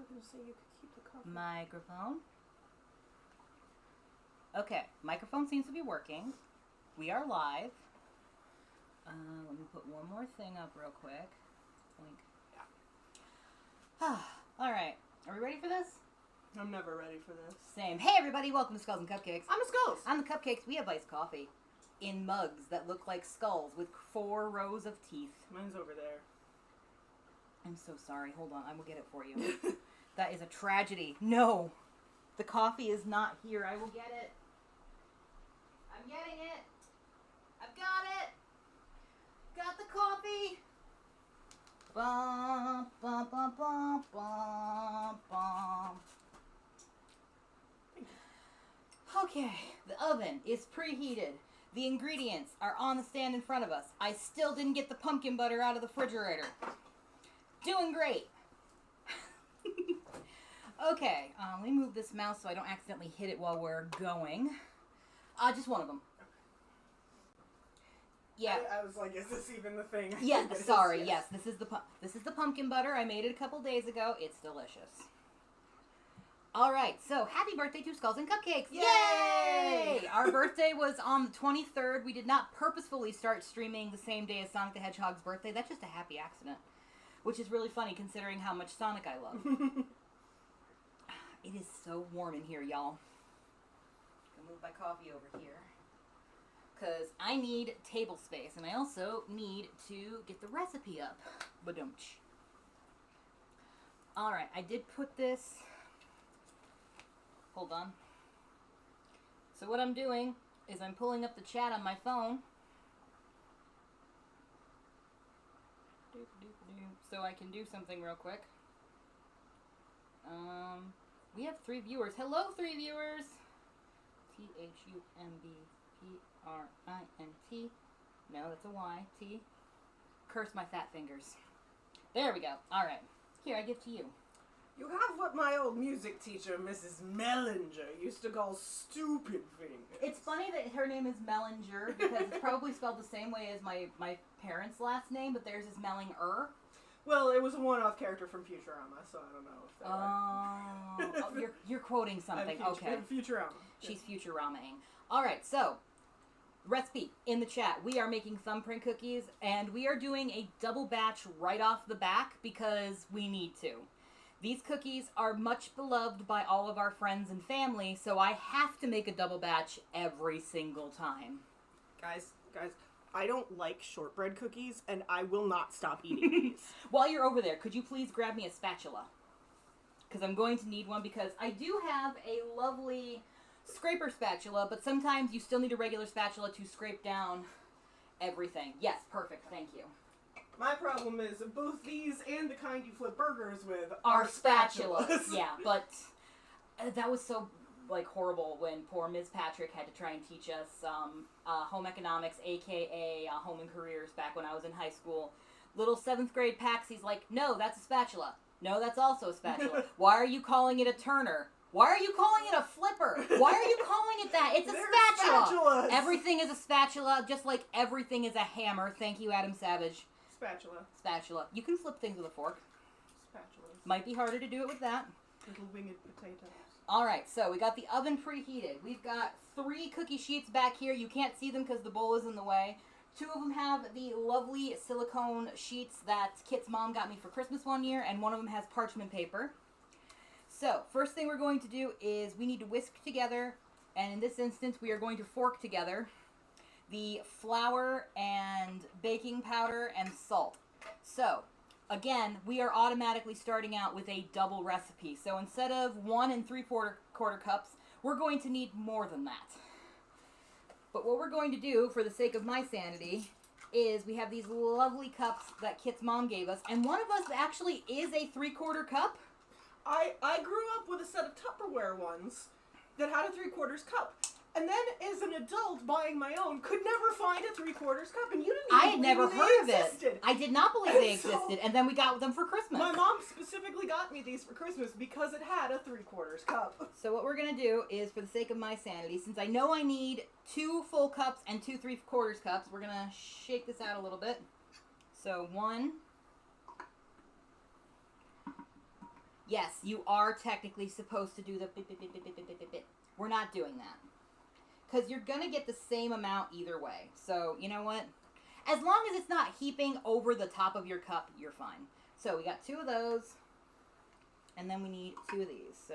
gonna say you could keep the coffee. Microphone. Okay, microphone seems to be working. We are live. Let me put one more thing up real quick. Blink. Yeah. All right, are we ready for this? I'm never ready for this. Same. Hey everybody, welcome to Skulls and Cupcakes. I'm a Skulls. On the Cupcakes, we have iced coffee in mugs that look like skulls with 4 rows of teeth. Mine's over there. I'm so sorry. Hold on, I will get it for you. That is a tragedy. No, the coffee is not here. I will get it. I'm getting it. I've got it. Got the coffee. Bum, bum, bum, bum, bum, bum. Okay, the oven is preheated. The ingredients are on the stand in front of us. I still didn't get the pumpkin butter out of the refrigerator. Doing great. Okay, let me move this mouse so I don't accidentally hit it while we're going. Just one of them. Yeah. I was like, is this even the thing? Yeah, sorry. Yes, this is the pumpkin butter. I made it a couple days ago. It's delicious. All right, so happy birthday to Skulls and Cupcakes! Yay! Our birthday was on the 23rd. We did not purposefully start streaming the same day as Sonic the Hedgehog's birthday. That's just a happy accident, which is really funny considering how much Sonic I love. It is so warm in here, y'all. I'm gonna move my coffee over here because I need table space, and I also need to get the recipe up. Ba-dum-tsh. All right, I did put this. Hold on. So what I'm doing is I'm pulling up the chat on my phone so I can do something real quick. We have 3 viewers. Hello, 3 viewers. THUMBPRINT. No, that's a Y. T. Curse my fat fingers. There we go. All right. Here, I give to you. You have what my old music teacher, Mrs. Mellinger, used to call stupid fingers. It's funny that her name is Mellinger because it's probably spelled the same way as my parents' last name, but theirs is Mellinger. Well, it was a one-off character from Futurama, so I don't know if that you're quoting something. Okay. Futurama. She's Futuramaing. All right, so recipe in the chat. We are making thumbprint cookies, and we are doing a double batch right off the back because we need to. These cookies are much beloved by all of our friends and family, so I have to make a double batch every single time. Guys, I don't like shortbread cookies, and I will not stop eating these. While you're over there, could you please grab me a spatula? Because I'm going to need one, because I do have a lovely scraper spatula, but sometimes you still need a regular spatula to scrape down everything. Yes, perfect, thank you. My problem is both these and the kind you flip burgers with are spatulas. Yeah, but that was so horrible when poor Ms. Patrick had to try and teach us home economics, aka home and careers, back when I was in high school. Little 7th grade Paxie's like, no, that's a spatula. No, that's also a spatula. Why are you calling it a turner? Why are you calling it a flipper? Why are you calling it that? It's a spatula. Spatulas. Everything is a spatula, just like everything is a hammer. Thank you, Adam Savage. Spatula. You can flip things with a fork. Spatulas. Might be harder to do it with that. Little winged potatoes. Alright, so we got the oven preheated. We've got 3 cookie sheets back here. You can't see them because the bowl is in the way. 2 of them have the lovely silicone sheets that Kit's mom got me for Christmas one year, and one of them has parchment paper. So, first thing we're going to do is we need to whisk together, and in this instance we are going to fork together the flour and baking powder and salt. So, again, we are automatically starting out with a double recipe. So instead of 1 3/4 cups, we're going to need more than that. But what we're going to do, for the sake of my sanity, is we have these lovely cups that Kit's mom gave us, and one of us actually is a 3/4 cup. I grew up with a set of Tupperware ones that had a 3/4 cup. And then, as an adult buying my own, could never find a 3/4 cup, and you didn't even I had never heard of existed. it. I did not believe they existed, and then we got them for Christmas. My mom specifically got me these for Christmas because it had a 3/4 cup. So what we're going to do is, for the sake of my sanity, since I know I need 2 full cups and 2 3/4 cups, we're going to shake this out a little bit. So 1, Yes, you are technically supposed to do the bit, bit, bit, bit, bit, bit, bit, bit, bit. We're not doing that. Because you're going to get the same amount either way. So, you know what? As long as it's not heaping over the top of your cup, you're fine. So, we got 2 of those. And then we need 2 of these. So,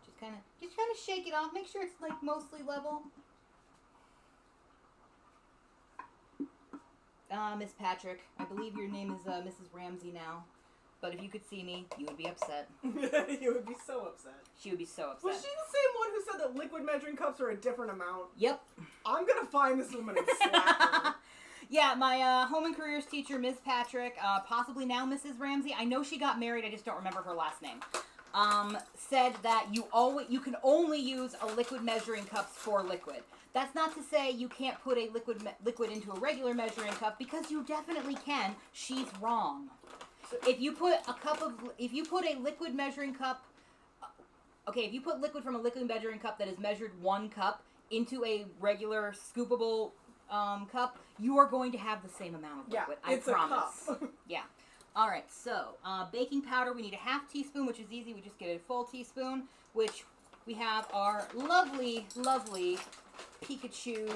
just kind of shake it off. Make sure it's like mostly level. Miss Patrick, I believe your name is Mrs. Ramsey now. But if you could see me, you would be upset. You would be so upset. She would be so upset. Was she the same one who said that liquid measuring cups are a different amount? Yep. I'm gonna find this woman and slap her. Yeah, my home and careers teacher, Ms. Patrick, possibly now Mrs. Ramsey, I know she got married, I just don't remember her last name, said that you can only use a liquid measuring cups for liquid. That's not to say you can't put a liquid into a regular measuring cup, because you definitely can. She's wrong. If you put a liquid measuring cup, if you put liquid from a liquid measuring cup that is measured 1 cup into a regular scoopable cup, you are going to have the same amount of liquid. Yeah, it's I promise. a cup. Yeah. All right. So baking powder, we need a half teaspoon, which is easy. We just get a full teaspoon, which we have our lovely, lovely Pikachu.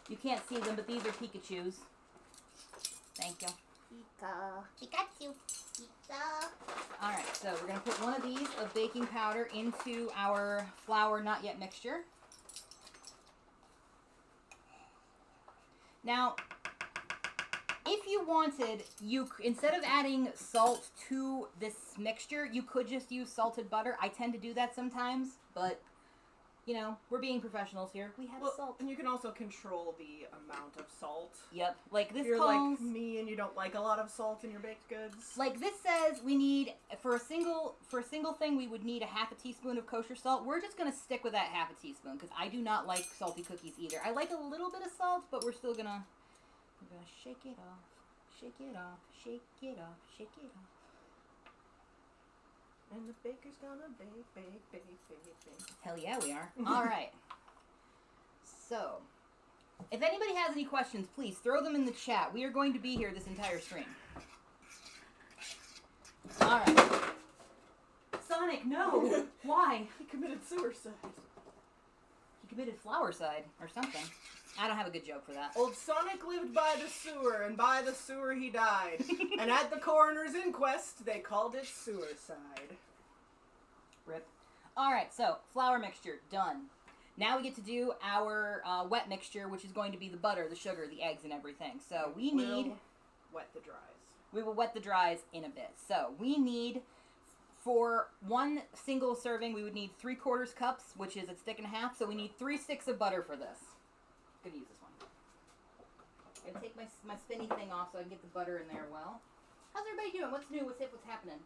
You can't see them, but these are Pikachus. Thank you. Pikachu. Pika. Alright, so we're going to put one of these of baking powder into our flour not yet mixture. Now, if you wanted, instead of adding salt to this mixture, you could just use salted butter. I tend to do that sometimes, but you know, we're being professionals here. We have salt. And you can also control the amount of salt. Yep. Like this if you're calls, like me and you don't like a lot of salt in your baked goods. Like this says we need, for a single thing, we would need a half a teaspoon of kosher salt. We're just going to stick with that half a teaspoon because I do not like salty cookies either. I like a little bit of salt, but we're still going to shake it off. Shake it off. Shake it off. Shake it off. And the baker's gonna bake. Hell yeah, we are. All right. So, if anybody has any questions, please throw them in the chat. We are going to be here this entire stream. All right. Sonic, no. Why? He committed suicide. He committed flowerside or something. I don't have a good joke for that. Old Sonic lived by the sewer, and by the sewer he died. And at the coroner's inquest, they called it suicide. Rip. Alright, so, flour mixture, done. Now we get to do our wet mixture, which is going to be the butter, the sugar, the eggs, and everything. So, we need... wet the dries. We will wet the dries in a bit. So, we need... For 1 single serving, we would need 3/4 cups, which is a stick and a half. So, we need 3 sticks of butter for this. Gonna use this one. I'm gonna take my spinny thing off so I can get the butter in there well. How's everybody doing? What's new? What's hip? What's happening?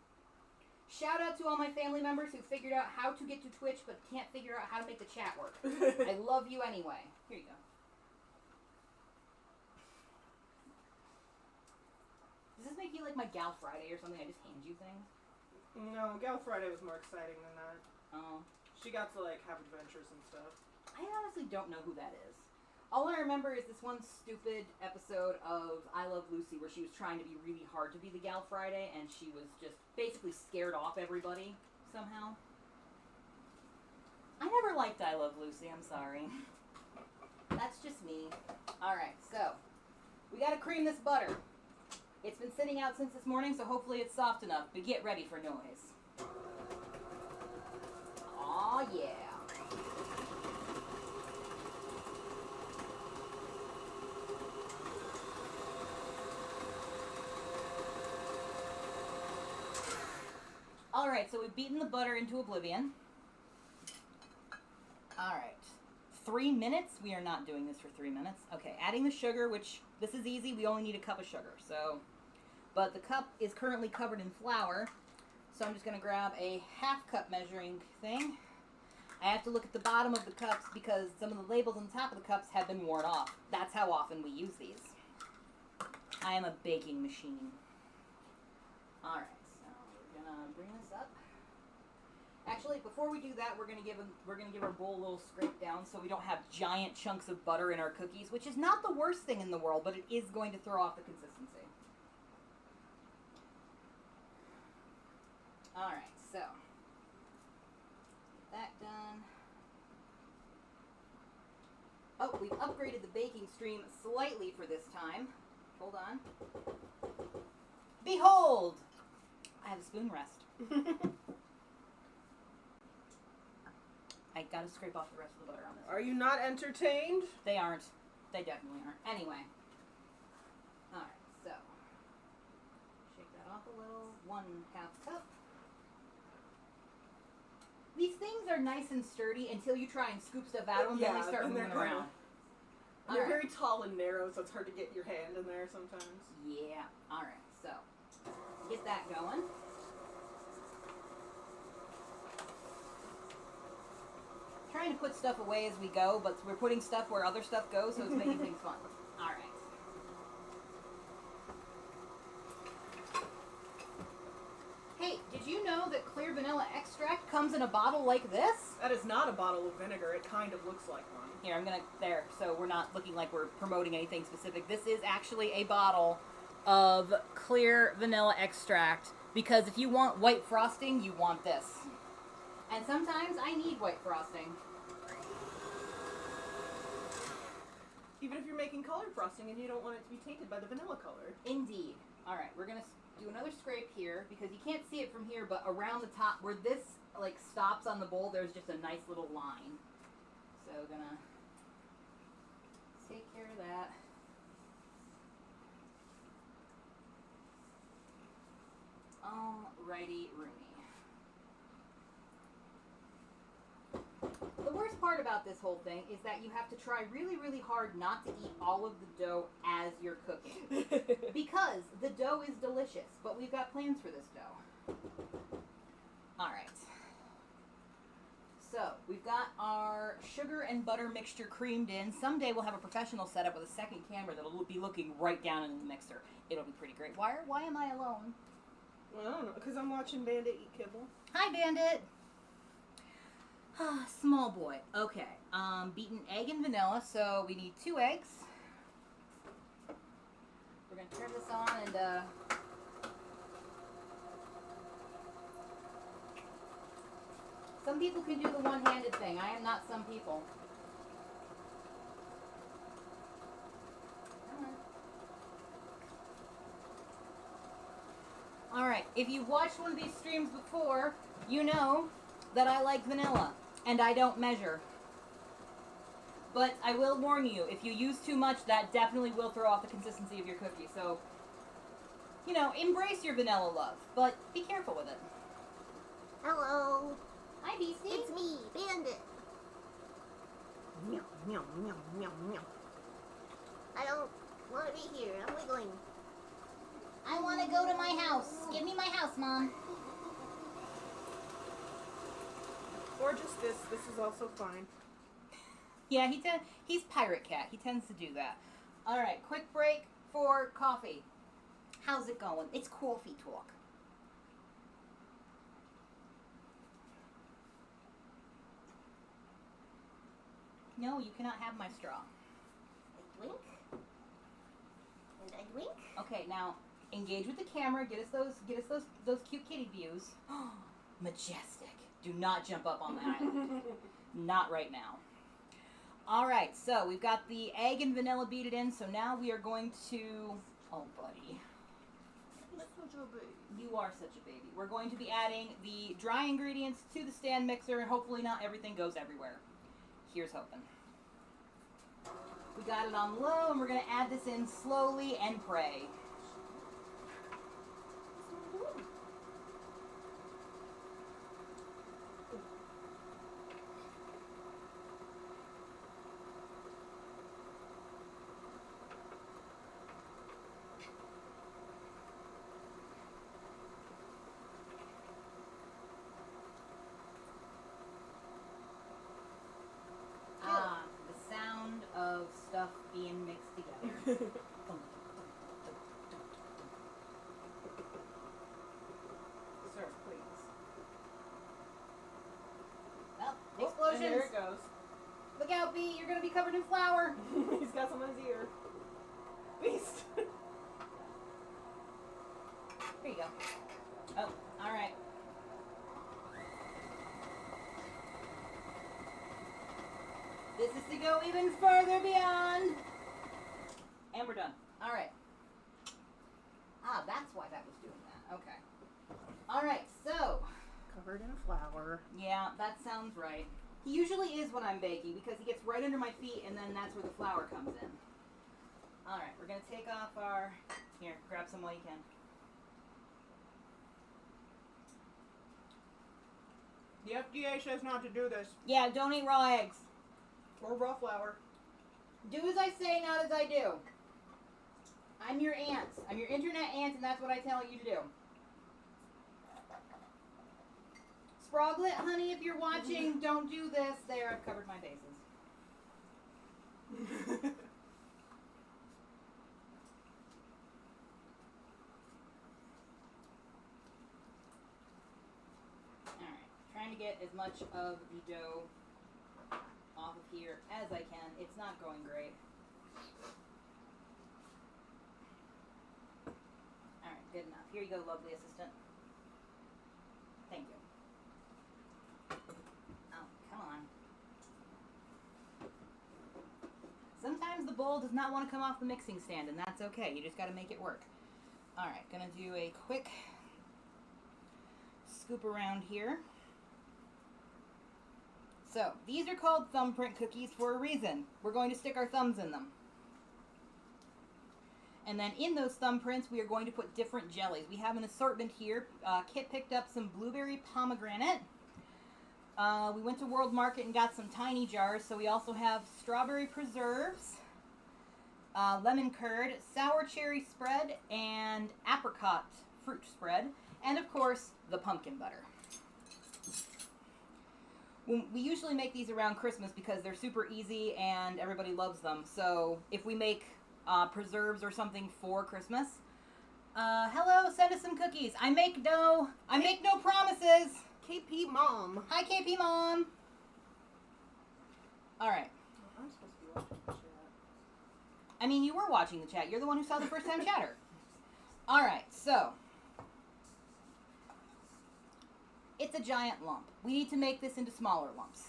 Shout out to all my family members who figured out how to get to Twitch but can't figure out how to make the chat work. I love you anyway. Here you go. Does this make you like my Gal Friday or something? I just hand you things? No, Gal Friday was more exciting than that. Oh. She got to like have adventures and stuff. I honestly don't know who that is. All I remember is this one stupid episode of I Love Lucy where she was trying to be really hard to be the Gal Friday and she was just basically scared off everybody somehow. I never liked I Love Lucy, I'm sorry. That's just me. Alright, so we gotta cream this butter. It's been sitting out since this morning, so hopefully it's soft enough, but get ready for noise. Aw, yeah. Alright, so we've beaten the butter into oblivion. Alright. 3 minutes? We are not doing this for 3 minutes. Okay, adding the sugar, which, this is easy, we only need a cup of sugar, so... But the cup is currently covered in flour, so I'm just going to grab a half-cup measuring thing. I have to look at the bottom of the cups because some of the labels on the top of the cups have been worn off. That's how often we use these. I am a baking machine. Alright. Bring this up. Actually, before we do that, we're gonna give our bowl a little scrape down so we don't have giant chunks of butter in our cookies, which is not the worst thing in the world, but it is going to throw off the consistency. Alright, so. Get that done. Oh, we've upgraded the baking stream slightly for this time. Hold on. Behold! I have a spoon rest. I gotta scrape off the rest of the butter on this. Are you not entertained? They aren't. They definitely aren't. Anyway. Alright, so. Shake that off a little. 1/2 cup. These things are nice and sturdy until you try and scoop stuff out of them, then they start moving around. They're very tall and narrow, so it's hard to get your hand in there sometimes. Yeah. Alright, so. Get that going. Trying to put stuff away as we go, but we're putting stuff where other stuff goes, so it's making things fun. Alright. Hey, did you know that clear vanilla extract comes in a bottle like this? That is not a bottle of vinegar. It kind of looks like one. Here, I'm gonna, there, so we're not looking like we're promoting anything specific. This is actually a bottle of clear vanilla extract, because if you want white frosting, you want this. And sometimes I need white frosting. Even if you're making colored frosting and you don't want it to be tainted by the vanilla color. Indeed. Alright, we're gonna do another scrape here, because you can't see it from here, but around the top, where this, like, stops on the bowl, there's just a nice little line. So, gonna take care of that. Alrighty, Rooney. The worst part about this whole thing is that you have to try really, really hard not to eat all of the dough as you're cooking. Because the dough is delicious, but we've got plans for this dough. Alright. So, we've got our sugar and butter mixture creamed in. Someday we'll have a professional setup with a second camera that'll be looking right down into the mixer. It'll be pretty great. Why am I alone? Well, I don't know, because I'm watching Bandit eat kibble. Hi, Bandit! Small boy. Okay. Beaten egg and vanilla, so we need 2 eggs. We're gonna turn this on and, some people can do the one-handed thing. I am not some people. Alright, if you've watched one of these streams before, you know that I like vanilla, and I don't measure. But I will warn you, if you use too much, that definitely will throw off the consistency of your cookie. So, you know, embrace your vanilla love, but be careful with it. Hello. Hi, Beastie. It's me, Bandit. Meow, meow, meow, meow, meow. I don't want to be here. I'm wiggling. I want to go to my house. Give me my house, Mom. Or just this. This is also fine. Yeah, he's Pirate Cat. He tends to do that. All right, quick break for coffee. How's it going? It's coffee talk. No, you cannot have my straw. I blink. And I blink. Okay, now engage with the camera. Get us those cute kitty views. Majestic. Do not jump up on the island. Not right now. All right, so we've got the egg and vanilla beaten in. So now we are going to. Oh, buddy. You are such a baby. We're going to be adding the dry ingredients to the stand mixer, and hopefully not everything goes everywhere. Here's hoping. We got it on low, and we're going to add this in slowly and pray. The sound of stuff being mixed together. Sir, please. Well, explosions. And there it goes. Look out, Bee. You're going to be covered in flour. He's got some in his ear. Beast. Here you go. Oh, all right. This is to go even further beyond. And we're done. All right. Ah, that's why that was doing that. Okay. All right, so. Covered in flour. Yeah, that sounds right. He usually is when I'm baking because he gets right under my feet and then that's where the flour comes in. All right, we're going to take off our... Here, grab some while you can. The FDA says not to do this. Yeah, don't eat raw eggs. Or raw flour. Do as I say, not as I do. I'm your aunt. I'm your internet aunt, and that's what I tell you to do. Sproglet, honey, if you're watching, don't do this. There, I've covered my bases. Alright, trying to get as much of the dough off of here as I can. It's not going great. Alright, good enough. Here you go, lovely assistant. Thank you. Oh, come on. Sometimes the bowl does not want to come off the mixing stand, and that's okay. You just got to make it work. Alright, gonna do a quick scoop around here. So, these are called Thumbprint Cookies for a reason. We're going to stick our thumbs in them. And then in those thumbprints, we are going to put different jellies. We have an assortment here. Kit picked up some blueberry pomegranate. We went to World Market and got some tiny jars. So we also have strawberry preserves, lemon curd, sour cherry spread, and apricot fruit spread. And of course, the pumpkin butter. We usually make these around Christmas because they're super easy and everybody loves them. So if we make preserves or something for Christmas, hello, send us some cookies. I make no promises. KP Mom. Hi, KP Mom. All right. I'm supposed to be watching the chat. I mean, you were watching the chat. You're the one who saw the first time chatter. All right, so it's a giant lump. We need to make this into smaller lumps.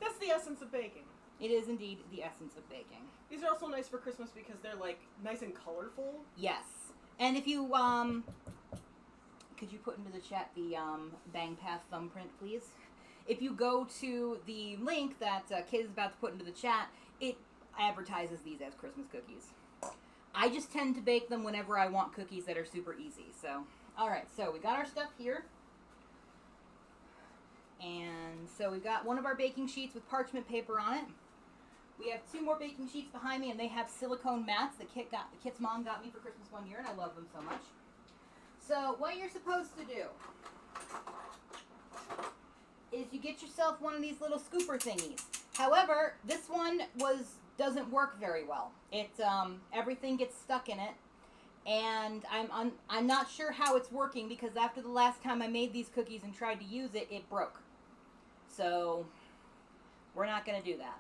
That's the essence of baking. It is indeed the essence of baking. These are also nice for Christmas because they're like nice and colorful. Yes. And if you, could you put into the chat the Bang Path thumbprint, please? If you go to the link that Kid is about to put into the chat, it advertises these as Christmas cookies. I just tend to bake them whenever I want cookies that are super easy. So, all right. So we got our stuff here. And so we've got one of our baking sheets with parchment paper on it. We have two more baking sheets behind me, and they have silicone mats that Kit's mom got me for Christmas one year, and I love them so much. So what you're supposed to do is you get yourself one of these little scooper thingies. However, this one doesn't work very well. It everything gets stuck in it, and I'm not sure how it's working because after the last time I made these cookies and tried to use it, it broke. So we're not going to do that.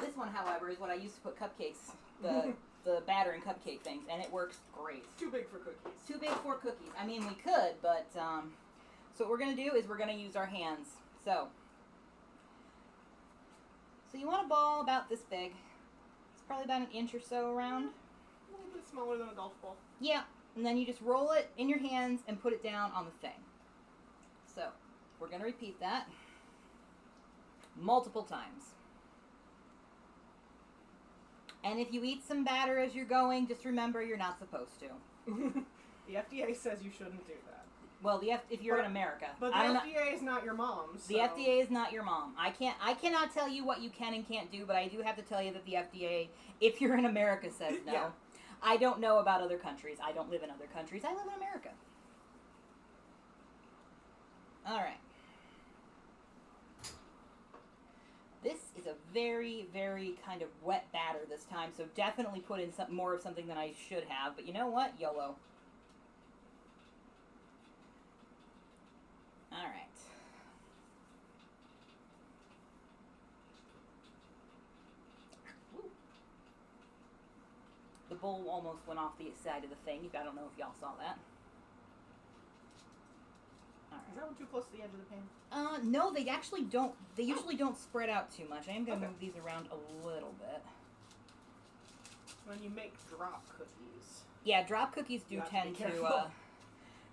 This one, however, is what I used to put cupcakes, the batter in cupcake things, and it works great. Too big for cookies. Too big for cookies. I mean, we could, but so what we're going to do is we're going to use our hands. So you want a ball about this big. It's probably about an inch or so around. A little bit smaller than a golf ball. Yeah, and then you just roll it in your hands and put it down on the thing. So we're going to repeat that multiple times. And if you eat some batter as you're going, just remember you're not supposed to. The FDA says you shouldn't do that. Well, if you're in America. But the FDA is not your mom. So. The FDA is not your mom. I cannot tell you what you can and can't do, but I do have to tell you that the FDA, if you're in America, says no. Yeah. I don't know about other countries. I don't live in other countries. I live in America. All right. This is a very, very kind of wet batter this time, so definitely put in more of something than I should have. But you know what? YOLO. All right. Woo. The bowl almost went off the side of the thing. I don't know if y'all saw that. All right. Is that No, too close to the edge of the pan. No, they actually don't. They usually don't spread out too much. I am going to move these around a little bit. When you make drop cookies. Yeah, drop cookies do tend to.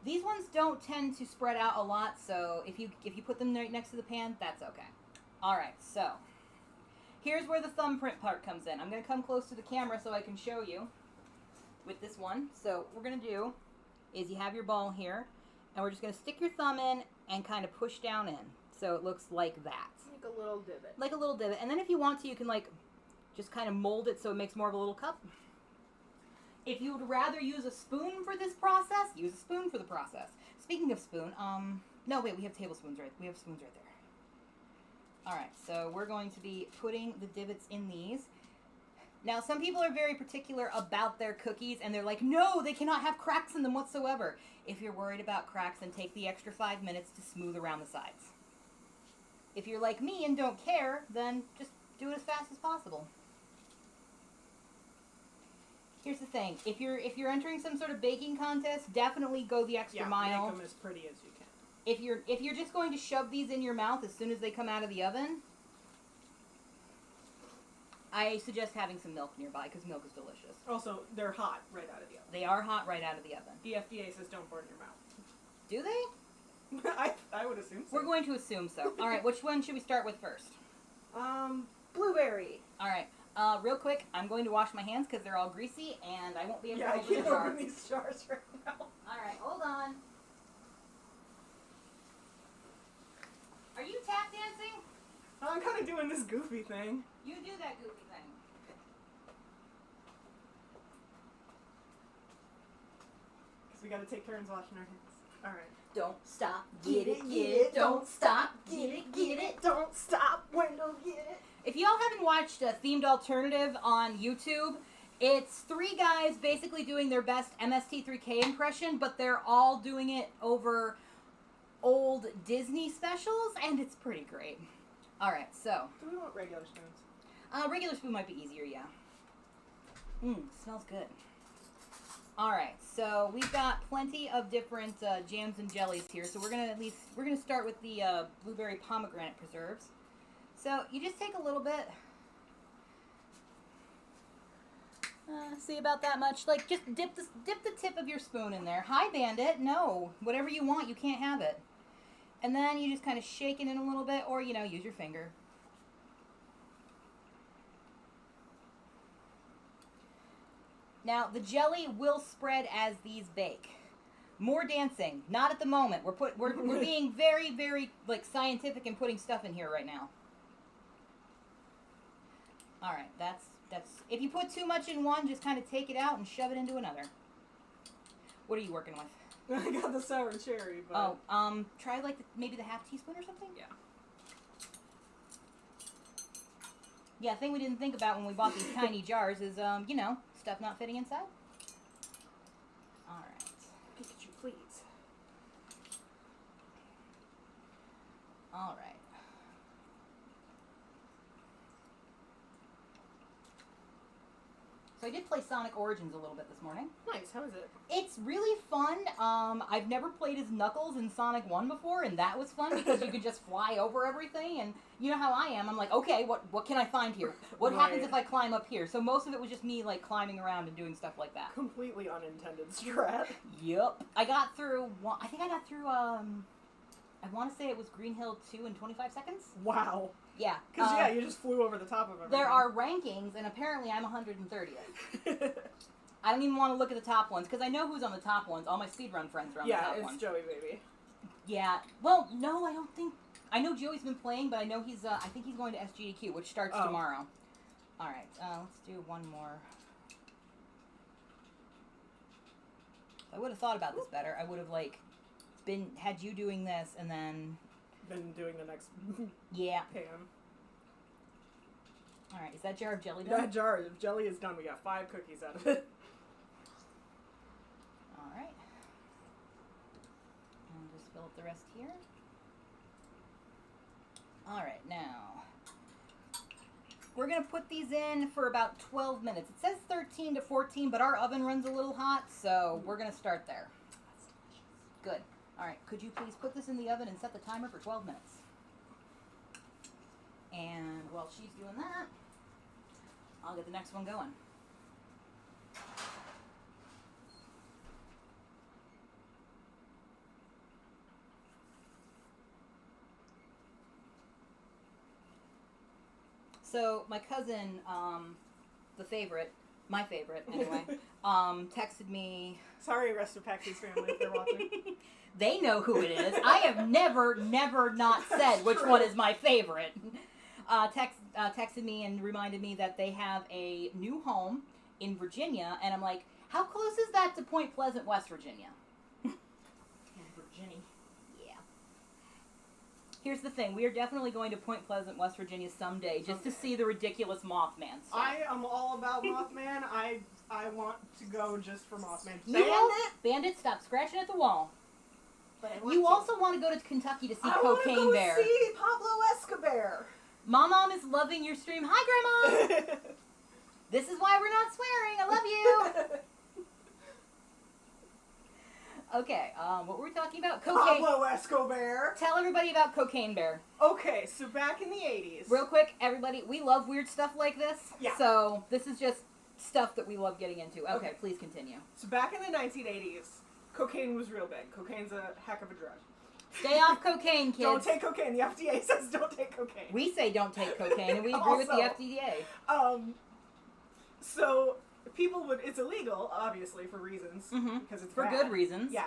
These ones don't tend to spread out a lot, so if you put them right next to the pan, that's okay. All right, so here's where the thumbprint part comes in. I'm going to come close to the camera so I can show you with this one. So what we're going to do is you have your ball here, and we're just going to stick your thumb in and kind of push down in, so it looks like that. Like a little divot. Like a little divot. And then if you want to, you can like just kind of mold it so it makes more of a little cup. If you would rather use a spoon for this process, use a spoon for the process. Speaking of spoon, no, wait, we have tablespoons right. We have spoons right there. All right, so we're going to be putting the divots in these. Now, some people are very particular about their cookies, and they're like, no, they cannot have cracks in them whatsoever. If you're worried about cracks, then take the extra 5 minutes to smooth around the sides. If you're like me and don't care, then just do it as fast as possible. Here's the thing: if you're entering some sort of baking contest, definitely go the extra mile. Make them as pretty as you can. If you're just going to shove these in your mouth as soon as they come out of the oven, I suggest having some milk nearby because milk is delicious. Also, they're hot right out of the oven. They are hot right out of the oven. The FDA says don't burn your mouth. Do they? I would assume so. We're going to assume so. All right, which one should we start with first? Blueberry. All right. Real quick, I'm going to wash my hands because they're all greasy, and I won't be able to I open the can't jar. open these jars right now. All right, hold on. Are you tap dancing? I'm kind of doing this goofy thing. You do that goofy thing. Because we got to take turns washing our hands. All right. Don't stop, get it, don't stop, get it. Don't stop, window, get it. If y'all haven't watched a Themed Alternative on YouTube, it's 3 guys basically doing their best MST3K impression, but they're all doing it over old Disney specials, and it's pretty great. All right, so. Do we want regular spoons? Regular spoon might be easier, yeah. Smells good. All right, so we've got plenty of different jams and jellies here. So we're gonna start with the blueberry pomegranate preserves. So you just take a little bit. See, about that much. Like, just dip the tip of your spoon in there. High band it. No, whatever you want. You can't have it. And then you just kind of shake it in a little bit, or use your finger. Now, the jelly will spread as these bake. More dancing. Not at the moment. We're being very, very scientific and putting stuff in here right now. All right, that's. If you put too much in one, just kind of take it out and shove it into another. What are you working with? I got the sour cherry, but... Oh, try maybe the half teaspoon or something? Yeah. Yeah, thing we didn't think about when we bought these tiny jars is, stuff not fitting inside. All right. Pikachu, please. All right. So I did play Sonic Origins a little bit this morning. Nice. How is it? It's really fun. I've never played as Knuckles in Sonic 1 before, and that was fun because you could just fly over everything. And you know how I am. I'm like, okay, what can I find here? What happens if I climb up here? So most of it was just me climbing around and doing stuff like that. Completely unintended strat. Yep. I got through. I think I got through. I want to say it was Green Hill 2 in 25 seconds. Wow. Yeah. Because, you just flew over the top of everything. There are rankings, and apparently I'm 130th. I don't even want to look at the top ones, because I know who's on the top ones. All my speedrun friends are on the top ones. Yeah, it's Joey Baby. Yeah. Well, no, I don't think... I know Joey's been playing, but I know he's... I think he's going to SGDQ, which starts tomorrow. All right, let's do one more. If I would have thought about this better, I would have, had you doing this, and then... Been doing the next yeah. pan. Alright, is that jar of jelly done? That jar of jelly is done. We got 5 cookies out of it. Alright. And just fill up the rest here. Alright, now. We're going to put these in for about 12 minutes. It says 13 to 14, but our oven runs a little hot, so we're going to start there. Good. Alright, could you please put this in the oven and set the timer for 12 minutes? And while she's doing that, I'll get the next one going. So my cousin, the favorite, my favorite anyway, texted me. Sorry, rest of Packy's family, if they're watching. They know who it is. I have never not said which one is my favorite. Texted me and reminded me that they have a new home in Virginia, and I'm like, how close is that to Point Pleasant, West Virginia? Virginia. Yeah. Here's the thing. We are definitely going to Point Pleasant, West Virginia someday just to see the ridiculous Mothman stuff. I am all about Mothman. I want to go just for Mothman. Bandit, stop scratching at the wall. But I want You to. also want to go to Kentucky to see I Cocaine want to Bear. go see Pablo Escobar. Mom is loving your stream. Hi, Grandma. This is why we're not swearing. I love you. Okay, what were we talking about? Cocaine. Pablo Escobar. Tell everybody about Cocaine Bear. Okay, so back in the 80s. Real quick, everybody, we love weird stuff like this. Yeah. So this is just stuff that we love getting into. Okay, please continue. So back in the 1980s, cocaine was real big. Cocaine's a heck of a drug. Stay off cocaine, kids. Don't take cocaine. The FDA says don't take cocaine. We say don't take cocaine, and we agree with the FDA. So people would. It's illegal, obviously, for reasons because it's for bad. good reasons. Yeah,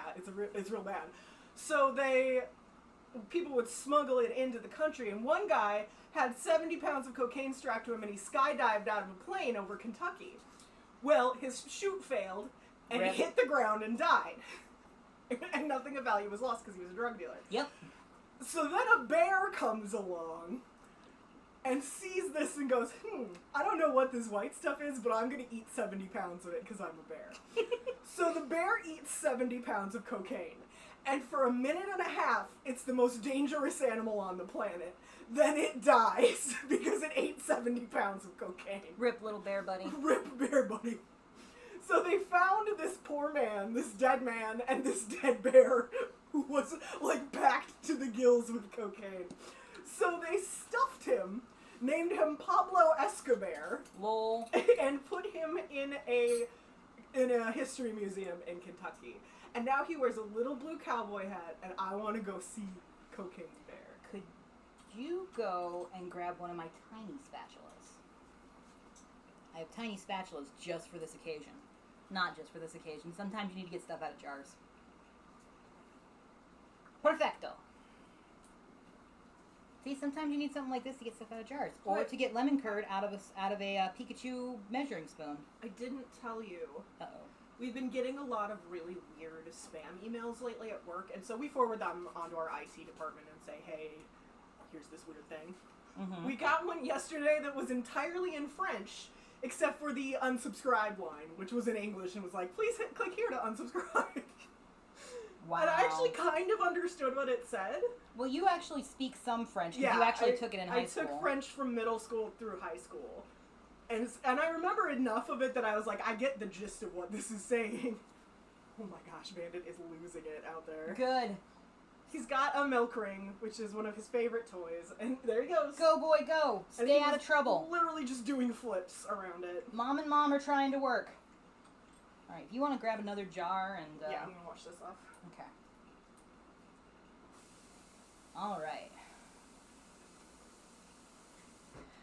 it's real bad. So people would smuggle it into the country, and one guy had 70 pounds of cocaine strapped to him, and he skydived out of a plane over Kentucky. Well, his chute failed, and he hit the ground and died. And nothing of value was lost because he was a drug dealer. Yep. So then a bear comes along and sees this and goes, I don't know what this white stuff is, but I'm going to eat 70 pounds of it because I'm a bear. So the bear eats 70 pounds of cocaine. And for a minute and a half, it's the most dangerous animal on the planet. Then it dies because it ate 70 pounds of cocaine. Rip, little bear buddy. Rip, bear buddy. So they found this poor man, this dead man, and this dead bear who was, like, packed to the gills with cocaine. So they stuffed him, named him Pablo Escobar. Lol. And put him in a history museum in Kentucky. And now he wears a little blue cowboy hat, and I want to go see Cocaine Bear. Could you go and grab one of my tiny spatulas? I have tiny spatulas just for this occasion. Not just for this occasion. Sometimes you need to get stuff out of jars. Perfecto. See, sometimes you need something like this to get stuff out of jars. Or What? to get lemon curd out of a Pikachu measuring spoon. I didn't tell you. Uh-oh. We've been getting a lot of really weird spam emails lately at work, and so we forward them onto our IT department and say, hey, here's this weird thing. Mm-hmm. We got one yesterday that was entirely in French, except for the unsubscribe line, which was in English and was like, please click here to unsubscribe. Wow. And I actually kind of understood what it said. Well, you actually speak some French because you actually took it in high school. I took French from middle school through high school. And I remember enough of it that I was like, I get the gist of what this is saying. Oh my gosh, Bandit is losing it out there. Good. He's got a milk ring, which is one of his favorite toys, and there he goes. Go, boy, go. And Stay he out was of trouble. Literally just doing flips around it. Mom and Mom are trying to work. All right, if you want to grab another jar and... Yeah, I'm going to wash this off. Okay. All right.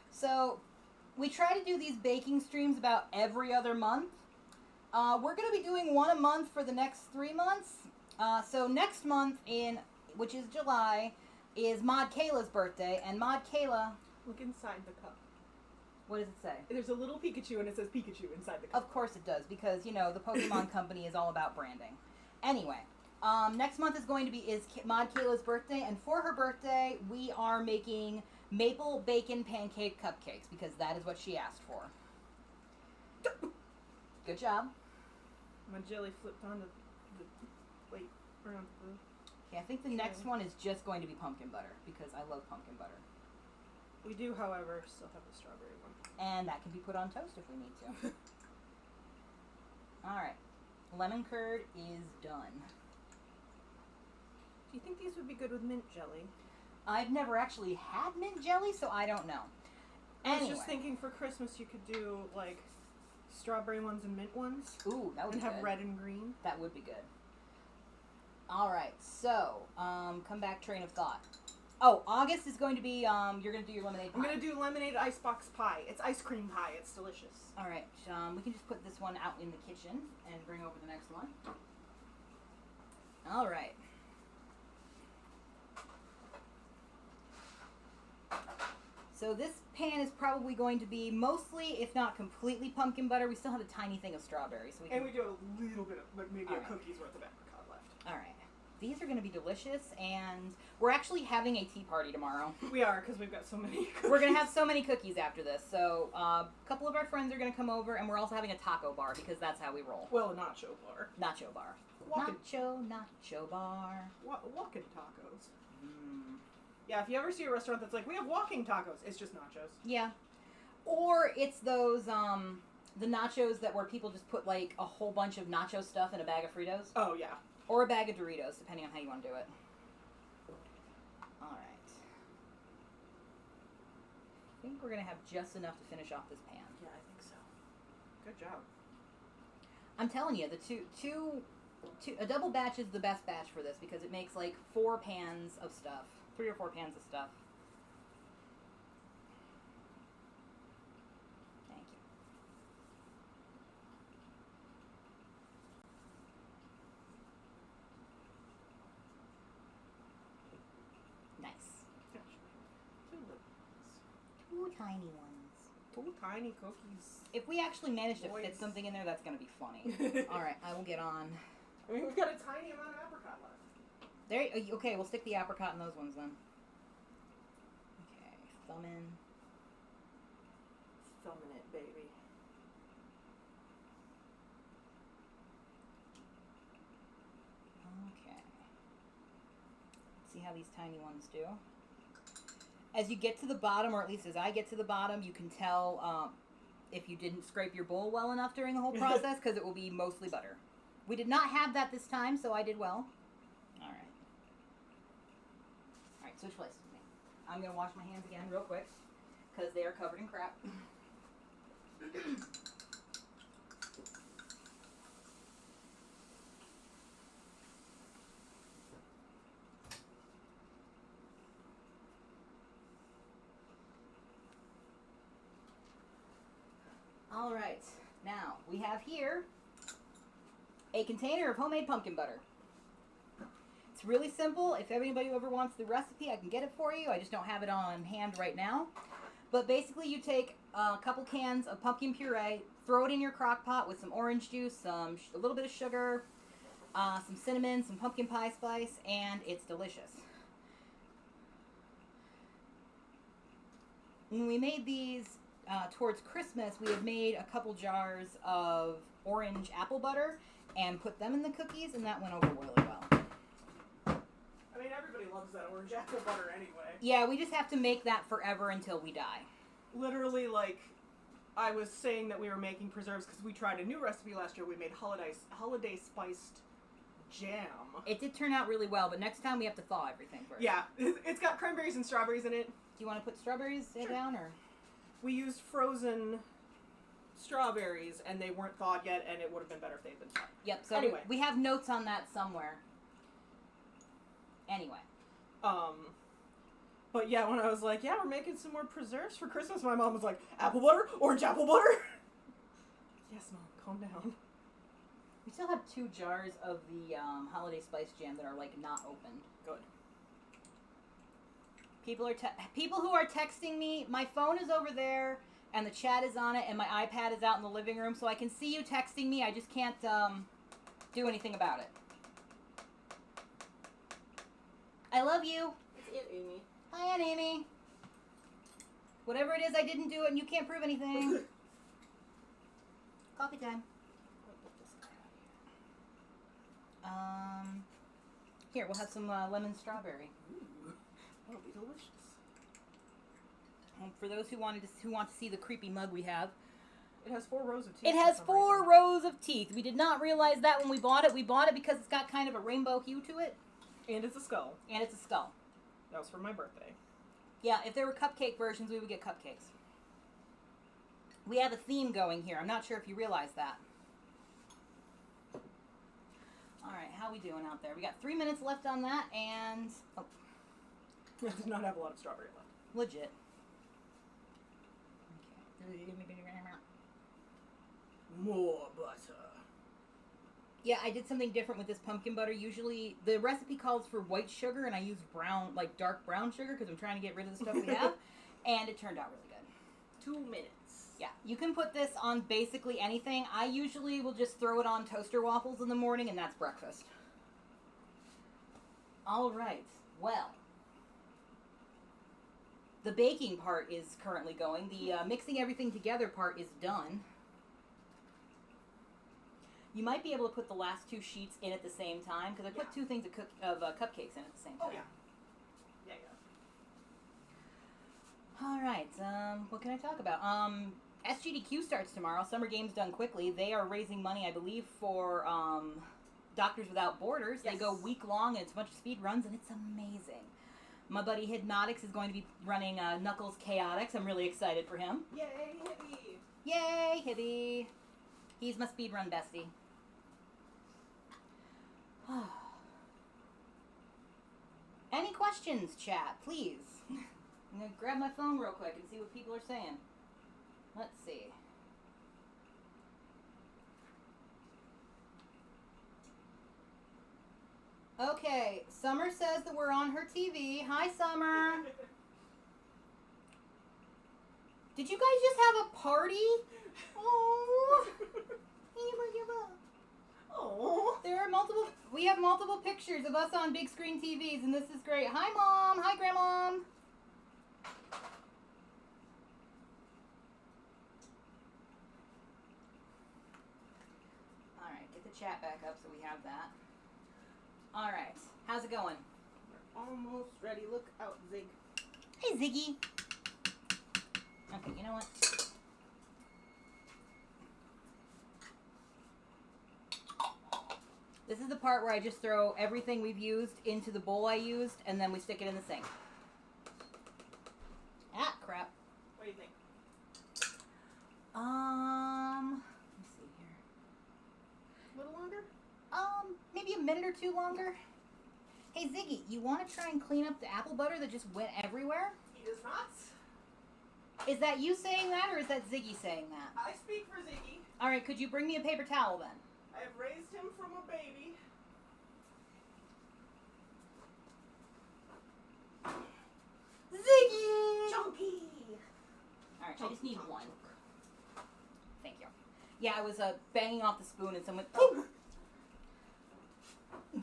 So, we try to do these baking streams about every other month. We're going to be doing one a month for the next 3 months. So next month, which is July, is Maud Kayla's birthday, and Maud Kayla... Look inside the cup. What does it say? There's a little Pikachu, and it says Pikachu inside the cup. Of course it does, because, you know, the Pokemon Company is all about branding. Anyway, next month is going to be Maud Kayla's birthday, and for her birthday, we are making maple bacon pancake cupcakes, because that is what she asked for. Good job. My jelly flipped onto the plate around the... Okay, I think the next one is just going to be pumpkin butter, because I love pumpkin butter. We do, however, still have the strawberry one. And that can be put on toast if we need to. Alright. Lemon curd is done. Do you think these would be good with mint jelly? I've never actually had mint jelly, so I don't know. I was Anyway. just thinking for Christmas you could do like strawberry ones and mint ones. Ooh, that would And be have good. red and green. That would be good. All right, so come back, train of thought. Oh, August is going to be you're going to do your lemonade pie. I'm gonna do lemonade icebox pie. It's ice cream pie. It's delicious. All right, we can just put this one out in the kitchen and bring over the next one. All right. So this pan is probably going to be mostly, if not completely, pumpkin butter. We still have a tiny thing of strawberries. So we can... And we do a little bit of, like, maybe All a right. cookie's worth of apricot left. All right. These are going to be delicious, and we're actually having a tea party tomorrow. We are, because we've got so many cookies. We're going to have so many cookies after this. So a couple of our friends are going to come over, and we're also having a taco bar because that's how we roll. Well, a nacho bar. Nacho bar. Walking, Nacho bar. walking tacos. Mm. Yeah, if you ever see a restaurant that's like, we have walking tacos, it's just nachos. Yeah. Or it's those, the nachos that where people just put like a whole bunch of nacho stuff in a bag of Fritos. Oh, yeah. Or a bag of Doritos, depending on how you want to do it. Alright. I think we're going to have just enough to finish off this pan. Yeah, I think so. Good job. I'm telling you, a double batch is the best batch for this because it makes like 4 pans of stuff. 3 or 4 pans of stuff. Thank you. Nice. Two tiny ones. 2 tiny cookies. If we actually manage to fit Boys. something in there, that's going to be funny. Alright, I will get on. I mean, we've got a tiny amount of apricot left. There. Okay, we'll stick the apricot in those ones then. Okay, thumb in. Thumbing it, baby. Okay. See how these tiny ones do. As you get to the bottom, or at least as I get to the bottom, you can tell if you didn't scrape your bowl well enough during the whole process because it will be mostly butter. We did not have that this time, so I did well. Alright. Alright, switch places with me. I'm going to wash my hands again real quick because they are covered in crap. All right, now we have here a container of homemade pumpkin butter. It's really simple. If anybody ever wants the recipe, I can get it for you. I just don't have it on hand right now. But basically you take a couple cans of pumpkin puree, throw it in your crock pot with some orange juice, a little bit of sugar, some cinnamon, some pumpkin pie spice, and it's delicious. When we made these towards Christmas, we had made a couple jars of orange apple butter and put them in the cookies, and that went over really well. I mean, everybody loves that orange apple butter anyway. Yeah, we just have to make that forever until we die. Literally, like, I was saying that we were making preserves because we tried a new recipe last year. We made holiday spiced jam. It did turn out really well, but next time we have to thaw everything first. Yeah, it's got cranberries and strawberries in it. Do you want to put strawberries Sure. down, or? We used frozen strawberries, and they weren't thawed yet, and it would have been better if they'd been thawed. Yep, so Anyway. we have notes on that somewhere. Anyway. But yeah, when I was like, yeah, we're making some more preserves for Christmas, my mom was like, apple butter? Orange apple butter? Yes, Mom, calm down. We still have 2 jars of the holiday spice jam that are, like, not opened. Good. People who are texting me, my phone is over there, and the chat is on it, and my iPad is out in the living room, so I can see you texting me. I just can't do anything about it. I love you. It's Aunt Amy. Hi, Aunt Amy. Whatever it is, I didn't do it, and you can't prove anything. Coffee time. Here, we'll have some lemon strawberry. Ooh, that'll be delicious. For those who want to see the creepy mug we have, It has 4 rows of teeth. it has for some 4 reason. rows of teeth. We did not realize that when we bought it. We bought it because it's got kind of a rainbow hue to it. And it's a skull. And it's a skull. That was for my birthday. Yeah, if there were cupcake versions, we would get cupcakes. We have a theme going here. I'm not sure if you realize that. Alright, how we doing out there? We got 3 minutes left on that, and... Oh, I did not have a lot of strawberry left. legit. More butter. Yeah, I did something different with this pumpkin butter. Usually, the recipe calls for white sugar, and I used brown, like dark brown sugar, because I'm trying to get rid of the stuff we have, and it turned out really good. 2 minutes. Yeah, you can put this on basically anything. I usually will just throw it on toaster waffles in the morning, and that's breakfast. All right, well, the baking part is currently going. The mixing everything together part is done. You might be able to put the last 2 sheets in at the same time, because I put 2 things of cupcakes in at the same time. Oh, yeah. All right, what can I talk about? SGDQ starts tomorrow. Summer Games Done Quickly. They are raising money, I believe, for Doctors Without Borders. Yes. They go week-long, and it's a bunch of speed runs, and it's amazing. My buddy Hypnotics is going to be running Knuckles Chaotix. I'm really excited for him. Yay, Hippie! Yay, Hibby! He's my speed run bestie. Any questions, chat, please? I'm going to grab my phone real quick and see what people are saying. Let's see. Okay, Summer says that we're on her TV. Hi, Summer. Did you guys just have a party? Oh. Oh. There are we have multiple pictures of us on big screen TVs, and this is great. Hi, Mom. Hi, Grandma. All right, get the chat back up so we have that. All right, how's it going? We're almost ready. Look out, Zig. Hey, Ziggy. Okay, you know what? This is the part where I just throw everything we've used into the bowl I used, and then we stick it in the sink. Ah, crap. What do you think? Let me see here. A little longer? Maybe a minute or 2 longer. Hey, Ziggy, you want to try and clean up the apple butter that just went everywhere? He does not. Is that you saying that, or is that Ziggy saying that? I speak for Ziggy. All right, could you bring me a paper towel then? I have raised him from a baby. Ziggy! Chunky! Alright, I just need one. Thank you. Yeah, I was banging off the spoon and someone... Oh!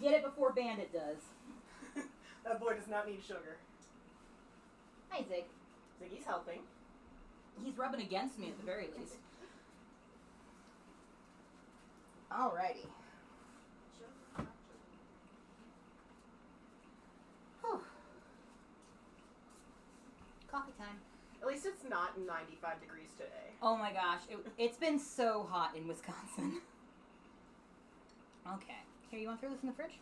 Get it before Bandit does. That boy does not need sugar. Hi, Zig. Ziggy's helping. He's rubbing against me at the very least. Alrighty. Whew. Coffee time. At least it's not 95 degrees today. Oh my gosh, it's been so hot in Wisconsin. Okay. Here, you want to throw this in the fridge?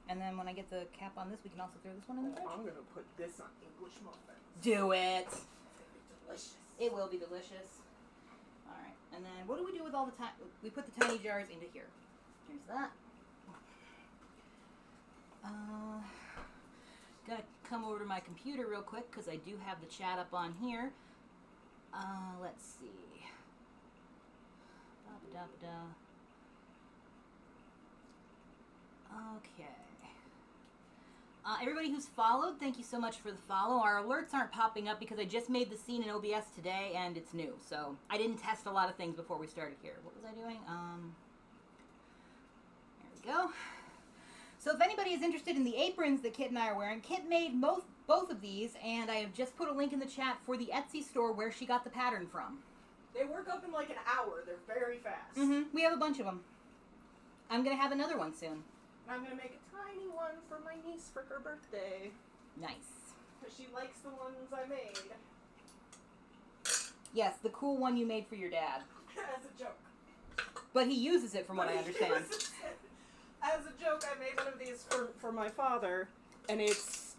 And then when I get the cap on this, we can also throw this one in the fridge? I'm going to put this on English muffins. Do it! It's going to be delicious. It will be delicious. Alright, and then what do we do with all the time? We put the tiny jars into here. Here's that. Gotta come over to my computer real quick because I do have the chat up on here. Let's see. Da-ba-da-ba-da. Okay. Everybody who's followed, thank you so much for the follow. Our alerts aren't popping up because I just made the scene in OBS today and it's new. So I didn't test a lot of things before we started here. What was I doing? There we go. So if anybody is interested in the aprons that Kit and I are wearing, Kit made both of these, and I have just put a link in the chat for the Etsy store where she got the pattern from. They work up in like an hour. They're very fast. Mm-hmm. We have a bunch of them. I'm going to have another one soon. And I'm going to make a tiny one for my niece for her birthday. Nice. Because she likes the ones I made. Yes, the cool one you made for your dad. As a joke. But he uses it from what I understand. As a joke. I made one of these for my father, and it's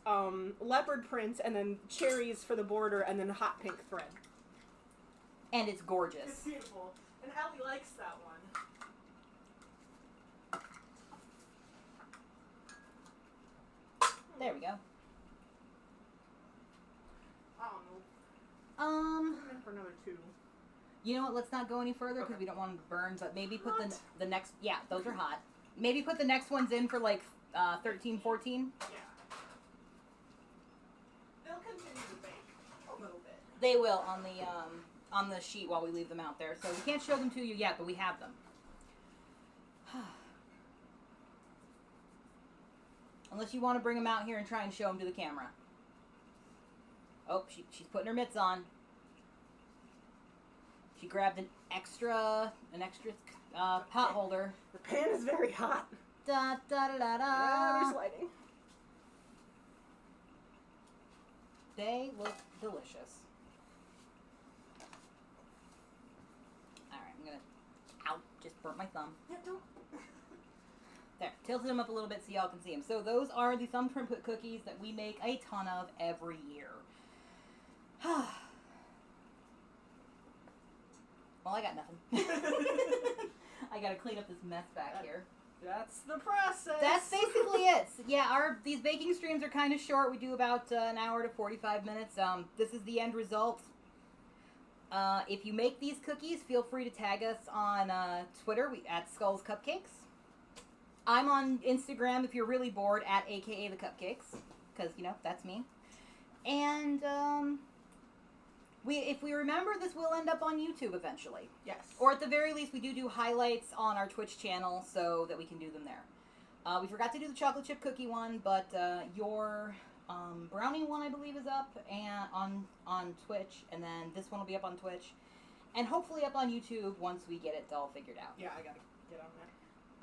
leopard print and then cherries for the border and then hot pink thread. And it's gorgeous. It's beautiful. And Allie likes that one. There we go. I don't know. Um, I'm in for another 2. you know what? Let's not go any further because Okay. we don't want them to burn. But maybe put What? the next. Yeah, those are hot. Maybe put the next ones in for like 13, 14. Yeah. They'll continue to bake a little bit. They will on the sheet while we leave them out there. So we can't show them to you yet, but we have them. Unless you want to bring them out here and try and show them to the camera. Oh, she's putting her mitts on. She grabbed an extra pot holder. The pan is very hot. Da da da da da. Yeah, there's lighting. They look delicious. Alright, I'm gonna... Ow, just burnt my thumb. Yeah, don't. There, tilted them up a little bit so y'all can see them. So those are the Thumbprint cookies that we make a ton of every year. Well, I got nothing. I gotta clean up this mess back here. That's the process. That's basically it. Yeah, these baking streams are kind of short. We do about an hour to 45 minutes. This is the end result. If you make these cookies, feel free to tag us on Twitter at Skulls Cupcakes. I'm on Instagram if you're really bored at AKA the Cupcakes, because that's me. And if we remember, this will end up on YouTube eventually. Yes. Or at the very least, we do highlights on our Twitch channel so that we can do them there. We forgot to do the chocolate chip cookie one, but your brownie one, I believe, is up and on Twitch, and then this one will be up on Twitch, and hopefully up on YouTube once we get it all figured out. Yeah, I gotta get on that.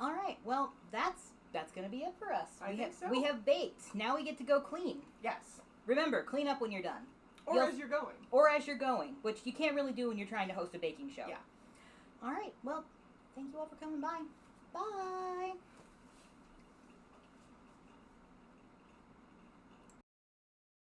All right, well, that's gonna be it for us. I think so. We have baked. Now we get to go clean. Yes. Remember, clean up when you're done. Or as you're going. Or as you're going, which you can't really do when you're trying to host a baking show. Yeah. All right, well, thank you all for coming by. Bye.